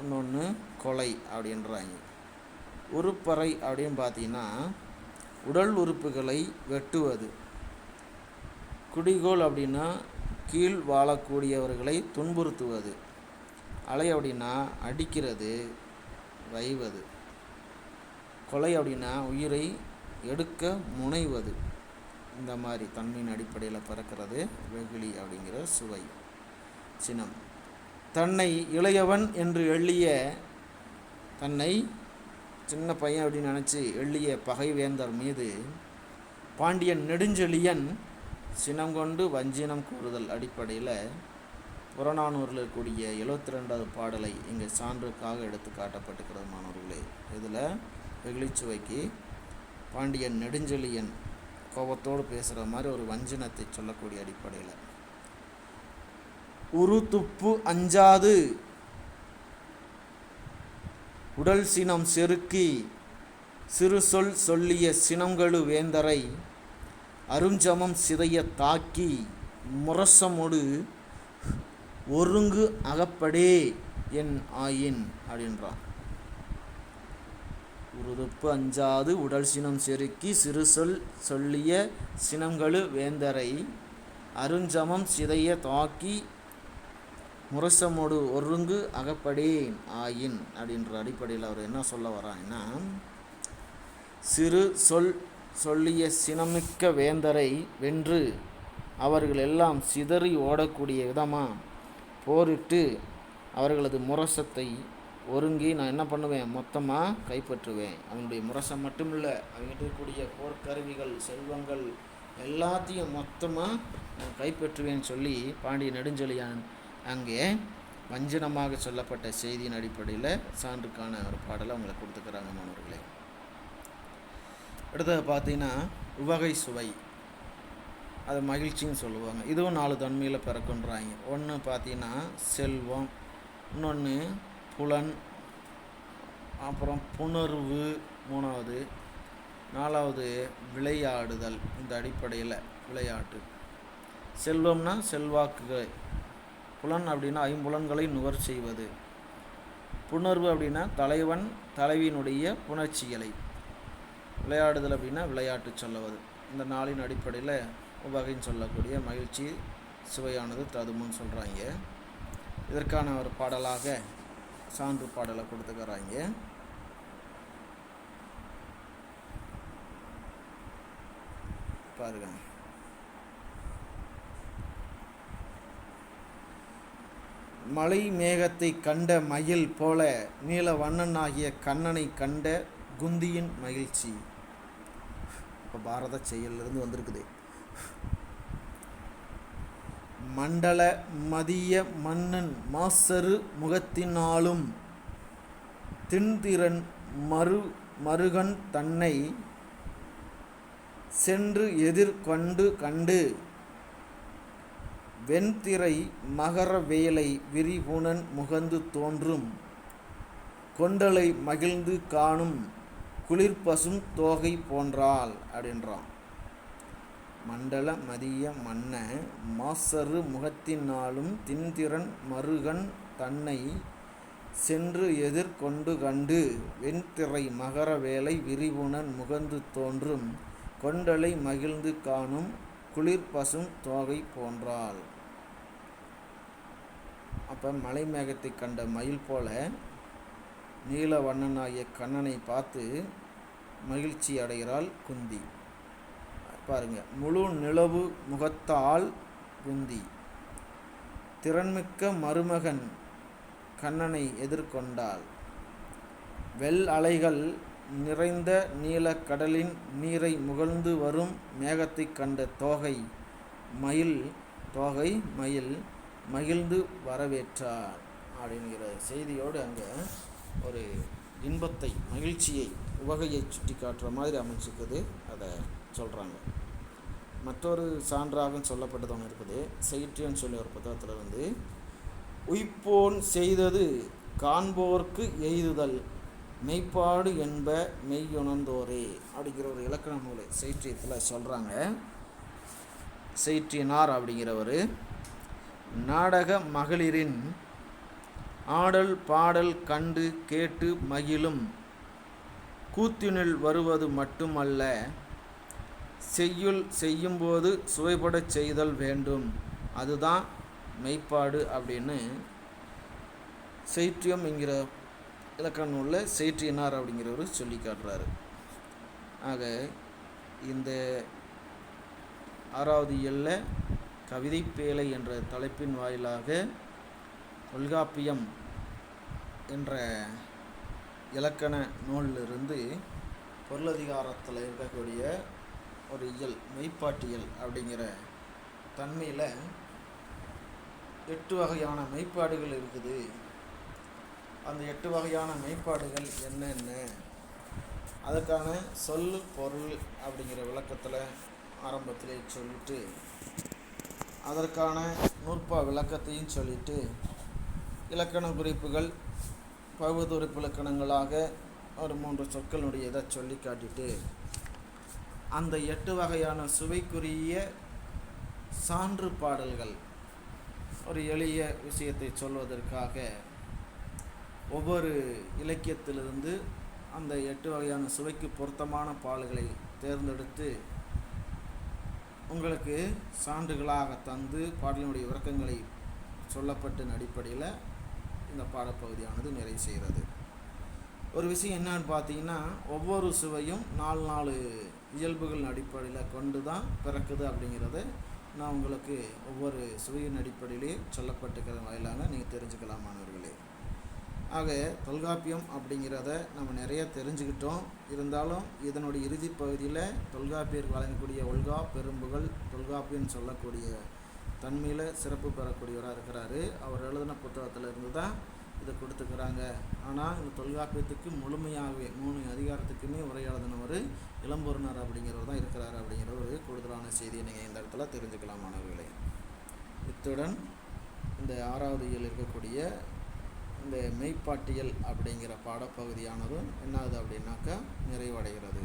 இன்னொன்று கொலை அப்படின்றாங்க. உருப்பறை அப்படின்னு பார்த்தீங்கன்னா உடல் உறுப்புகளை வெட்டுவது. குடிகோள் அப்படின்னா கீழ் வாழக்கூடியவர்களை துன்புறுத்துவது. அலை அப்படின்னா அடிக்கிறது, வைவது. கொலை அப்படின்னா உயிரை எடுக்க முனைவது, இந்த மாதிரி தன்மையின் அடிப்படையில் பிறக்கிறது வெகுளி அப்படிங்கிற சுவை சினம். தன்னை இளையவன் என்று எள்ளிய, தன்னை சின்ன பையன் அப்படின்னு நினச்சி எள்ளிய பகைவேந்தர் மீது பாண்டியன் நெடுஞ்செழியன் சினம் கொண்டு வஞ்சினம் கூறுதல் அடிப்படையில் புறநானூரில் இருக்கக்கூடிய 72வது பாடலை இங்கே சான்றுக்காக எடுத்து காட்டப்பட்டுக்கிறது மாணவர்களே. இதில் வெகுளிச்சுவைக்கு பாண்டியன் நெடுஞ்செழியன் கோபத்தோடு பேசுகிற மாதிரி ஒரு வஞ்சனத்தை சொல்லக்கூடிய அடிப்படையில், உரு துப்பு அஞ்சாது உடல் சினம் செருக்கி சிறு சொல் சொல்லிய சினங்கழு வேந்தரை அருஞ்சமம் சிதைய தாக்கி முரசமொடு ஒருங்கு அகப்படே என் ஆயின் அப்படின்றான். உருதுப்பு அஞ்சாது உடல் சினம் செருக்கி சிறு சொல் சொல்லிய சினங்கழு வேந்தரை அருஞ்சமம் சிதைய தாக்கி முரசமோடு ஒருங்கு அகப்படேன் ஆயின் அப்படின்ற அடிப்படையில் அவர் என்ன சொல்ல வரான்னா, சிறு சொல் சொல்லிய சினமிக்க வேந்தரை வென்று அவர்கள் எல்லாம் சிதறி ஓடக்கூடிய விதமாக போரிட்டு அவர்களது முரசத்தை ஒருங்கி நான் என்ன பண்ணுவேன், மொத்தமாக கைப்பற்றுவேன். அவனுடைய முரசம் மட்டும் இல்லை, அவங்ககிட்ட இருக்கக்கூடிய போர்க்கருவிகள் செல்வங்கள் எல்லாத்தையும் மொத்தமாக நான் கைப்பற்றுவேன்னு சொல்லி பாண்டிய நெடுஞ்செழியன் அங்கே வஞ்சனமாக சொல்லப்பட்ட செய்தியின் அடிப்படையில் சான்றுக்கான ஒரு பாடலை அவங்களை கொடுத்துக்கிறாங்க மாணவர்களே. அடுத்தது பார்த்தீங்கன்னா உவகை சுவை, அது மகிழ்ச்சின்னு சொல்லுவாங்க. இதுவும் 4 தன்மையில் பிறக்குன்றாங்க. ஒன்று பார்த்தீங்கன்னா செல்வம், இன்னொன்று புலன், அப்புறம் புணர்வு 3வது, 4வது விளையாடுதல். இந்த அடிப்படையில் விளையாட்டு. செல்வம்னா செல்வாக்குகள், புலன் அப்படின்னா ஐம்புலன்களை நுகர் செய்வது, புணர்வு அப்படின்னா தலைவன் தலைவியினுடைய புணர்ச்சிகளை, விளையாடுதல் அப்படின்னா விளையாட்டு சொல்லுவது. இந்த 4 அடிப்படையில் உவகைன்னு சொல்லக்கூடிய மகிழ்ச்சி சுவையானது ததுமுன்னு சொல்கிறாங்க. இதற்கான ஒரு பாடலாக சான்று பாடலை கொடுத்துக்கிறாங்க. பாருங்க, மலை மேகத்தை கண்ட மயில் போல நீல வண்ணனாகிய கண்ணனை கண்ட குந்தியின் மகிழ்ச்சி. இப்போ பாரத செயலிருந்து வந்திருக்குது. மண்டல மதிய மன்னன் மாசரு முகத்தினாலும் திண்திறன் மருகன் தன்னை சென்று எதிர்கொண்டு கண்டு வெண்திரை மகர வேலை விரிபுணன் முகந்து தோன்றும் கொண்டலை மகிழ்ந்து காணும் குளிர்பசும் தோகை போன்றாள் அப்படின்றான். மண்டல மதிய மன்ன மாசரு முகத்தினாலும் திண்திறன் மருகன் தன்னை சென்று எதிர்கொண்டு கண்டு வெண்திரை மகர வேலை விரிபுணன் முகந்து தோன்றும் கொண்டலை மகிழ்ந்து காணும் குளிர்பசும் தோகை போன்றாள். அப்போ மலை மேகத்தை கண்ட மயில் போல நீல வண்ணனாகிய கண்ணனை பார்த்து மகிழ்ச்சி அடைகிறாள் குந்தி. பாருங்க, முழு நிலவு முகத்தால் குந்தி திறன்மிக்க மருமகன் கண்ணனை எதிர்கொண்டாள். வெள் அலைகள் நிறைந்த நீலக்கடலின் நீரை முகழ்ந்து வரும் மேகத்தை கண்ட தோகை மயில் மகிழ்ந்து வரவேற்றார் அப்படிங்கிற செய்தியோடு அங்கே ஒரு இன்பத்தை மகிழ்ச்சியை உவகையை சுட்டி காட்டுற மாதிரி அமைச்சுக்குது. அதை சொல்கிறாங்க. மற்றொரு சான்றாகவும் சொல்லப்பட்டது ஒன்று இருக்குது. செய்தின்னு சொல்லி ஒரு புத்தகத்தில் உய்ப்போன் செய்தது காண்போர்க்கு எய்துதல் மெய்ப்பாடு என்ப மெய்யுணர்ந்தோரே அப்படிங்கிற ஒரு இலக்கண நூலை செய்தியத்தில் சொல்கிறாங்க. செய்தியனார் அப்படிங்கிறவர் நாடக மகளிரின் ஆடல் பாடல் கண்டு கேட்டு மகிழும் கூத்தினில் வருவது மட்டுமல்ல, செய்யுள் செய்யும்போது சுவைபடச் செய்தல் வேண்டும், அதுதான் மெய்ப்பாடு அப்படின்னு செய்தியம் என்கிற இலக்கண நூலில் செய்தியனார் அப்படிங்கிறவர் சொல்லி காட்டுறாரு. ஆக இந்த 6வது இயலில் கவிதைப்பேழை என்ற தலைப்பின் வாயிலாக தொல்காப்பியம் என்ற இலக்கண நூலிலிருந்து பொருளதிகாரத்தில் இருக்கக்கூடிய ஒரு இயல் மெய்ப்பாட்டியல் அப்படிங்கிற தன்மையில் 8 வகையான மெய்ப்பாடுகள் இருக்குது. அந்த 8 வகையான மெய்ப்பாடுகள் என்னென்ன, அதுக்கான சொல் பொருள் அப்படிங்கிற விளக்கத்தில் ஆரம்பத்திலே சொல்லிட்டு, அதற்கான நூற்பா விளக்கத்தையும் சொல்லிட்டு, இலக்கண குறிப்புகள் பகுதுறுப்பு இலக்கணங்களாக ஒரு 3 சொற்களுடைய இதை சொல்லி காட்டிட்டு, அந்த 8 வகையான சுவைக்குரிய சான்று பாடல்கள் ஒரு எளிய விஷயத்தை சொல்வதற்காக ஒவ்வொரு இலக்கியத்திலிருந்து அந்த 8 வகையான சுவைக்கு பொருத்தமான பாடல்களை தேர்ந்தெடுத்து உங்களுக்கு சான்றுகளாக தந்து பாடலினுடைய விளக்கங்களை சொல்லப்பட்ட அடிப்படையில் இந்த பாடப்பகுதியானது நிறைவு செய்கிறது. ஒரு விஷயம் என்னன்னு பார்த்தீங்கன்னா, ஒவ்வொரு சுவையும் 4 இயல்புகளின் அடிப்படையில் கொண்டு தான் பிறக்குது அப்படிங்கிறத நான் உங்களுக்கு ஒவ்வொரு சுவையின் அடிப்படையிலே சொல்லப்பட்டிருக்கிற வாயிலாக நீங்கள் தெரிஞ்சுக்கலாம் மாணவர்களே. ஆக தொல்காப்பியம் அப்படிங்கிறத நம்ம நிறைய தெரிஞ்சுக்கிட்டோம். இருந்தாலும் இதனுடைய இறுதி பகுதியில் தொல்காப்பியர் வழங்கக்கூடிய ஒல்கா பெரும்புகள் தொல்காப்பியன்னு சொல்லக்கூடிய தன்மையில் சிறப்பு பெறக்கூடியவராக இருக்கிறாரு. அவர் எழுதின புத்தகத்தில் இருந்து தான் இதை கொடுத்துக்கிறாங்க. ஆனால் இந்த தொல்காப்பியத்துக்கு முழுமையாகவே 3 அதிகாரத்துக்குமே உரை எழுதினவர் இளம்பூரணர் அப்படிங்கிறவர் தான் இருக்கிறார் அப்படிங்கிற ஒரு கூடுதலான செய்தியை நீங்கள் இந்த இடத்துல தெரிஞ்சுக்கலாம் மாணவர்களே. இத்துடன் இந்த 6வது இயல் இருக்கக்கூடிய இந்த மெய்ப்பாட்டியல் அப்படிங்கிற பாடப்பகுதியானதும் என்னாகுது அப்படின்னாக்கா நிறைவடைகிறது.